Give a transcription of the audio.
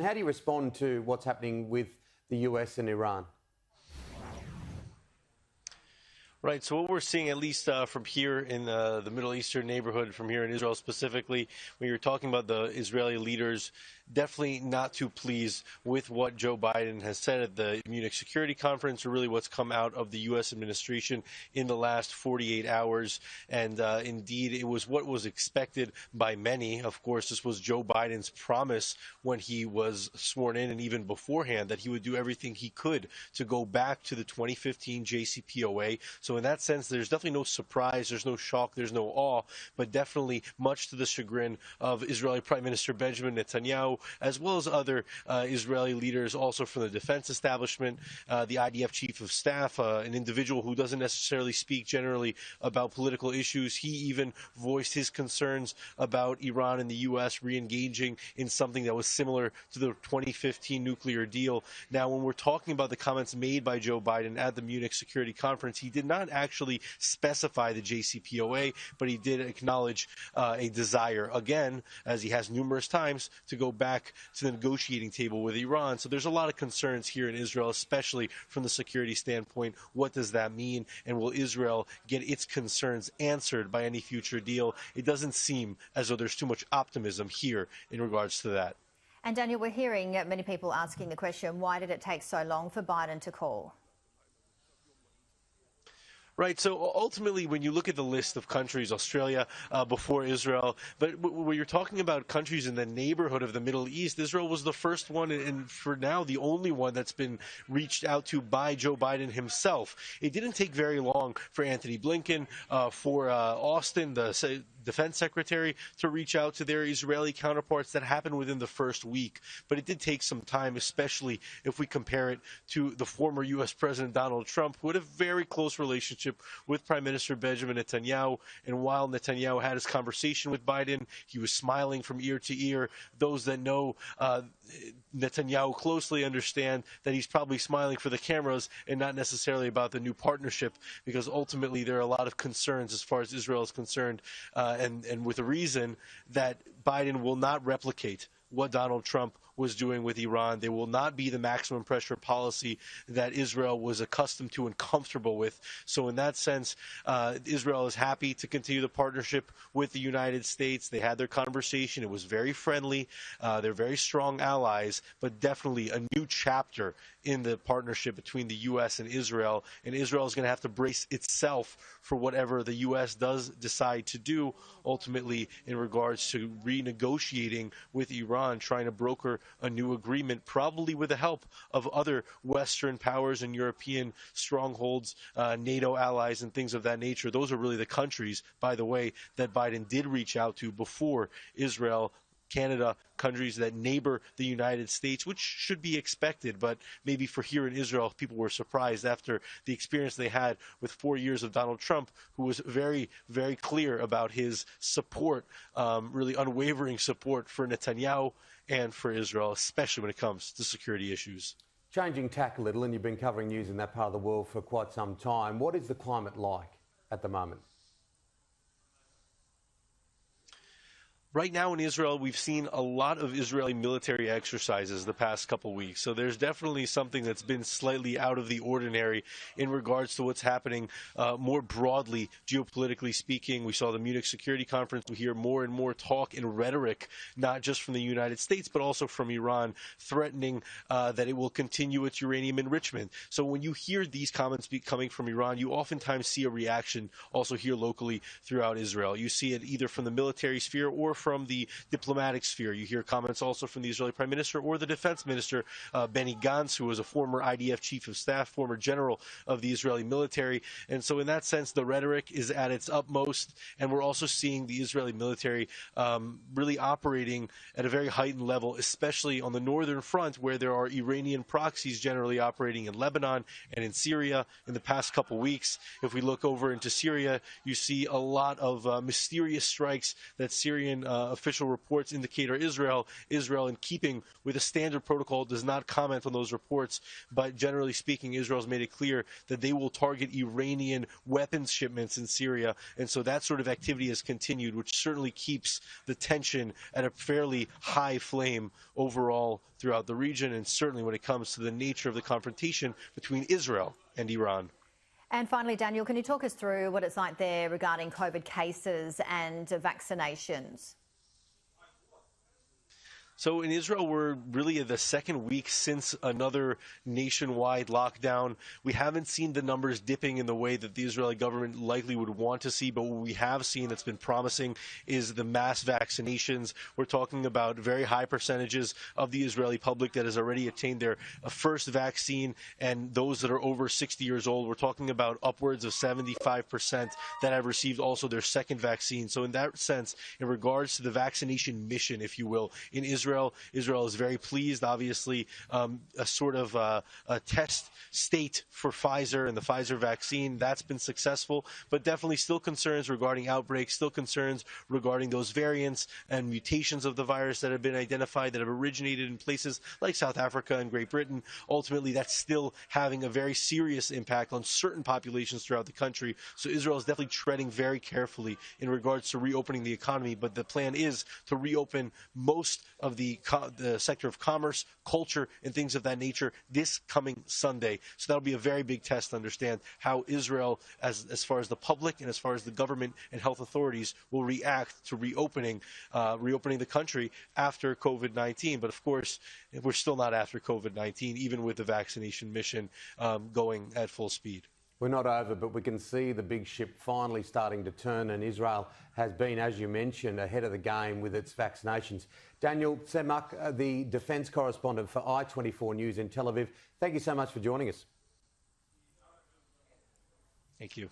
How do you respond to what's happening with the US and Iran? Right. So what we're seeing, at least from here in the Middle Eastern neighborhood, from here in Israel specifically, when you're talking about the Israeli leaders, definitely not too pleased with what Joe Biden has said at the Munich Security Conference, or really what's come out of the U.S. administration in the last 48 hours. And indeed, it was what was expected by many. Of course, this was Joe Biden's promise when he was sworn in, and even beforehand, that he would do everything he could to go back to the 2015 JCPOA. So in that sense, there's definitely no surprise, there's no shock, there's no awe, but definitely much to the chagrin of Israeli Prime Minister Benjamin Netanyahu, as well as other Israeli leaders, also from the defense establishment, the IDF chief of staff, an individual who doesn't necessarily speak generally about political issues. He even voiced his concerns about Iran and the U.S. re-engaging in something that was similar to the 2015 nuclear deal. Now, when we're talking about the comments made by Joe Biden at the Munich Security Conference, he did not actually specify the JCPOA, but he did acknowledge a desire, again, as he has numerous times, to go back to the negotiating table with Iran. So there's a lot of concerns here in Israel, especially from the security standpoint. What does that mean? And will Israel get its concerns answered by any future deal? It doesn't seem as though there's too much optimism here in regards to that. And Daniel, we're hearing many people asking the question, why did it take so long for Biden to call? Right. So ultimately, when you look at the list of countries, Australia before Israel, but when you're talking about countries in the neighborhood of the Middle East, Israel was the first one, and for now the only one that's been reached out to by Joe Biden himself. It didn't take very long for Anthony Blinken, for Austin, the defense secretary, to reach out to their Israeli counterparts. That happened within the first week. But it did take some time, especially if we compare it to the former U.S. President Donald Trump, who had a very close relationship with Prime Minister Benjamin Netanyahu. And while Netanyahu had his conversation with Biden, he was smiling from ear to ear. Those that know Netanyahu closely understand that he's probably smiling for the cameras and not necessarily about the new partnership, because ultimately there are a lot of concerns as far as Israel is concerned, and with a reason that Biden will not replicate what Donald Trump was doing with Iran. They will not be the maximum pressure policy that Israel was accustomed to and comfortable with. So in that sense, Israel is happy to continue the partnership with the United States. They had their conversation. It was very friendly. They're very strong allies, but definitely a new chapter in the partnership between the U.S. and Israel. And Israel is going to have to brace itself for whatever the U.S. does decide to do, ultimately in regards to renegotiating with Iran, trying to broker a new agreement, probably with the help of other Western powers and European strongholds, NATO allies, and things of that nature. Those are really the countries, by the way, that Biden did reach out to before Israel, Canada, countries that neighbor the United States, which should be expected. But maybe for here in Israel, people were surprised after the experience they had with 4 years of Donald Trump, who was very, very clear about his support, really unwavering support for Netanyahu and for Israel, especially when it comes to security issues. Changing tack a little, and you've been covering news in that part of the world for quite some time. What is the climate like at the moment? Right now in Israel, we've seen a lot of Israeli military exercises the past couple weeks. So there's definitely something that's been slightly out of the ordinary in regards to what's happening more broadly, geopolitically speaking. We saw the Munich Security Conference. We hear more and more talk and rhetoric, not just from the United States, but also from Iran, threatening that it will continue its uranium enrichment. So when you hear these comments coming from Iran, you oftentimes see a reaction also here locally throughout Israel. You see it either from the military sphere or from the diplomatic sphere. You hear comments also from the Israeli Prime Minister or the Defense Minister, Benny Gantz, who was a former IDF Chief of Staff, former general of the Israeli military. And so in that sense, the rhetoric is at its utmost. And we're also seeing the Israeli military really operating at a very heightened level, especially on the northern front, where there are Iranian proxies generally operating in Lebanon and in Syria in the past couple weeks. If we look over into Syria, you see a lot of mysterious strikes that Syrian official reports indicate are Israel, in keeping with a standard protocol, does not comment on those reports. But generally speaking, Israel's made it clear that they will target Iranian weapons shipments in Syria. And so that sort of activity has continued, which certainly keeps the tension at a fairly high flame overall throughout the region, and certainly when it comes to the nature of the confrontation between Israel and Iran. And finally, Daniel, can you talk us through what it's like there regarding COVID cases and vaccinations? So in Israel, we're really at the second week since another nationwide lockdown. We haven't seen the numbers dipping in the way that the Israeli government likely would want to see, but what we have seen that's been promising is the mass vaccinations. We're talking about very high percentages of the Israeli public that has already attained their first vaccine, and those that are over 60 years old, we're talking about upwards of 75% that have received also their second vaccine. So in that sense, in regards to the vaccination mission, if you will, in Israel is very pleased. Obviously, a sort of a test state for Pfizer and the Pfizer vaccine, that's been successful, but definitely still concerns regarding outbreaks, still concerns regarding those variants and mutations of the virus that have been identified that have originated in places like South Africa and Great Britain. Ultimately, that's still having a very serious impact on certain populations throughout the country. So Israel is definitely treading very carefully in regards to reopening the economy, but the plan is to reopen most of the sector of commerce, culture, and things of that nature this coming Sunday. So that'll be a very big test to understand how Israel, as far as the public and as far as the government and health authorities, will react to reopening the country after COVID-19. But of course, we're still not after COVID-19, even with the vaccination mission going at full speed. We're not over, but we can see the big ship finally starting to turn, and Israel has been, as you mentioned, ahead of the game with its vaccinations. Daniel Tsemach, the Defence Correspondent for I-24 News in Tel Aviv, thank you so much for joining us. Thank you.